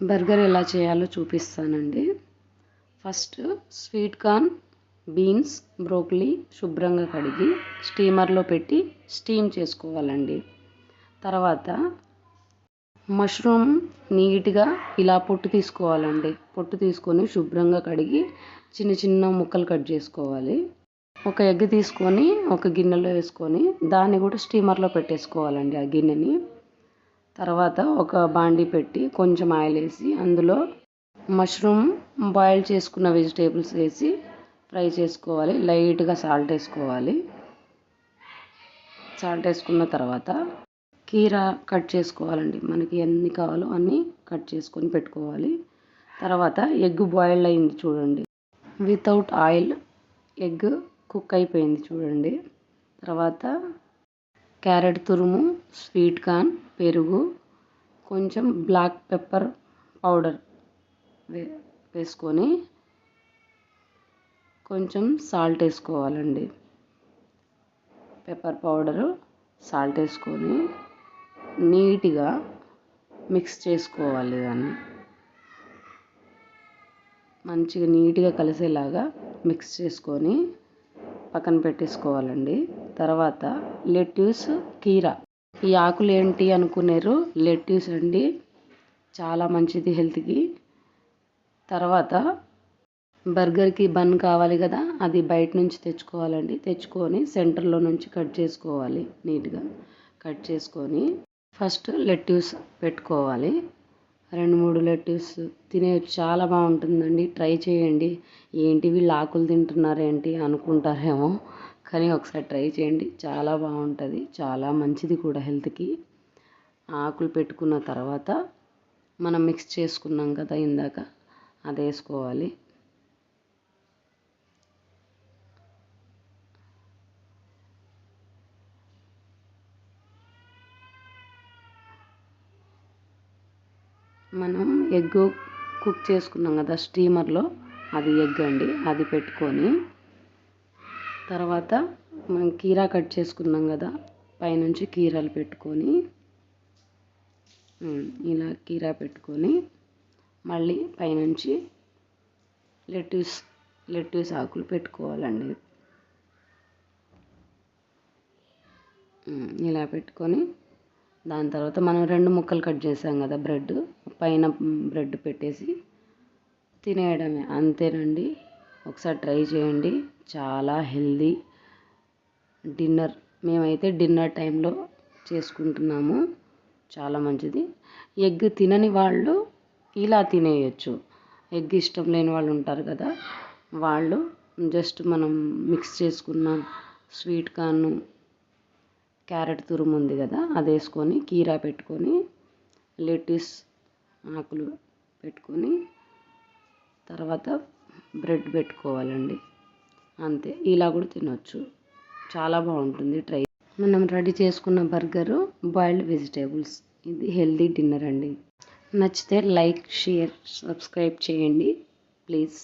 Burger ఎలా చేయాలో చూపిస్తానండి. First sweet corn, beans, broccoli శుభ్రంగా కడిగి స్టీమర్లో పెట్టి స్టీమ్ చేసుకోవాలండి. తర్వాత మష్రూమ్ నీట్గా ఇలా పొట్టు తీసుకోవాలండి. పొట్టు తీసుకొని శుభ్రంగా కడిగి చిన్న చిన్న ముక్కలు కట్ చేసుకోవాలి. ఒక ఎగ్ తీసుకొని ఒక గిన్నెలో వేసుకొని దాన్ని కూడా స్టీమర్లో పెట్టేసుకోవాలండి ఆ గిన్నెని. తర్వాత ఒక బాండీ పెట్టి కొంచెం ఆయిల్ వేసి అందులో మష్రూమ్ బాయిల్ చేసుకున్న వెజిటేబుల్స్ వేసి ఫ్రై చేసుకోవాలి. లైట్గా సాల్ట్ వేసుకోవాలి. సాల్ట్ వేసుకున్న తర్వాత కీరా కట్ చేసుకోవాలండి. మనకి ఎన్ని కావాలో అన్నీ కట్ చేసుకొని పెట్టుకోవాలి. తర్వాత ఎగ్ బాయిల్డ్ అయింది చూడండి, వితౌట్ ఆయిల్ ఎగ్ కుక్ అయిపోయింది చూడండి. తర్వాత క్యారెట్ తురుము, స్వీట్ కార్న్, పెరుగు, కొంచెం బ్లాక్ పెప్పర్ పౌడర్ వేసుకొని కొంచెం సాల్ట్ వేసుకోవాలండి. పెప్పర్ పౌడరు, సాల్ట్ వేసుకొని నీట్గా మిక్స్ చేసుకోవాలి. దాన్ని మంచిగా నీట్గా కలిసేలాగా మిక్స్ చేసుకొని పక్కన పెట్టేసుకోవాలండి. తర్వాత లెట్యూస్, కీరా, ఈ ఆకులు ఏంటి అనుకున్నారు, లెట్యూస్ అండి, చాలా మంచిది హెల్త్కి. తర్వాత బర్గర్కి బన్ కావాలి కదా, అది బయట నుంచి తెచ్చుకోవాలండి. తెచ్చుకొని సెంటర్లో నుంచి కట్ చేసుకోవాలి. నీట్గా కట్ చేసుకొని ఫస్ట్ లెట్యూస్ పెట్టుకోవాలి. 2-3 లెట్యూస్ తినేయచ్చు, చాలా బాగుంటుందండి. ట్రై చేయండి. ఏంటి వీళ్ళు ఆకులు తింటున్నారేంటి అనుకుంటారేమో, కానీ ఒకసారి ట్రై చేయండి. చాలా బాగుంటుంది, చాలా మంచిది కూడా హెల్త్కి. ఆకులు పెట్టుకున్న తర్వాత మనం మిక్స్ చేసుకున్నాం కదా ఇందాక, అది వేసుకోవాలి. మనం ఎగ్ కుక్ చేసుకున్నాం కదా స్టీమర్లో, అది ఎగ్ అండి, అది పెట్టుకొని తర్వాత మనం కీరా కట్ చేసుకున్నాం కదా, పైనుంచి కీరాలు పెట్టుకొని ఇలా కీరా పెట్టుకొని మళ్ళీ పైనుంచి లెట్యూస్ ఆకులు పెట్టుకోవాలండి. ఇలా పెట్టుకొని దాని తర్వాత మనం 2 ముక్కలు కట్ చేసాం కదా బ్రెడ్, పైన బ్రెడ్ పెట్టేసి తినేయడమే, అంతేనండి. ఒకసారి ట్రై చేయండి. చాలా హెల్దీ డిన్నర్. మేమైతే డిన్నర్ టైంలో చేసుకుంటున్నాము. చాలా మంచిది. ఎగ్ తినని వాళ్ళు ఇలా తినేయచ్చు. ఎగ్ ఇష్టం లేని వాళ్ళు ఉంటారు కదా, వాళ్ళు జస్ట్ మనం మిక్స్ చేసుకున్న స్వీట్ కార్న్, క్యారెట్ తురుము ఉంది కదా, అది వేసుకొని కీరా పెట్టుకొని లెట్యూస్ ఆకులు పెట్టుకొని తర్వాత బ్రెడ్ పెట్టుకోవాలండి. అంతే, ఇలా కూడా తినొచ్చు. చాలా బాగుంటుంది. ట్రై. మనం రెడీ చేసుకున్న బర్గరు, బాయిల్డ్ వెజిటేబుల్స్, ఇది హెల్దీ డిన్నర్ అండి. నచ్చితే లైక్, షేర్, సబ్స్క్రైబ్ చేయండి ప్లీజ్.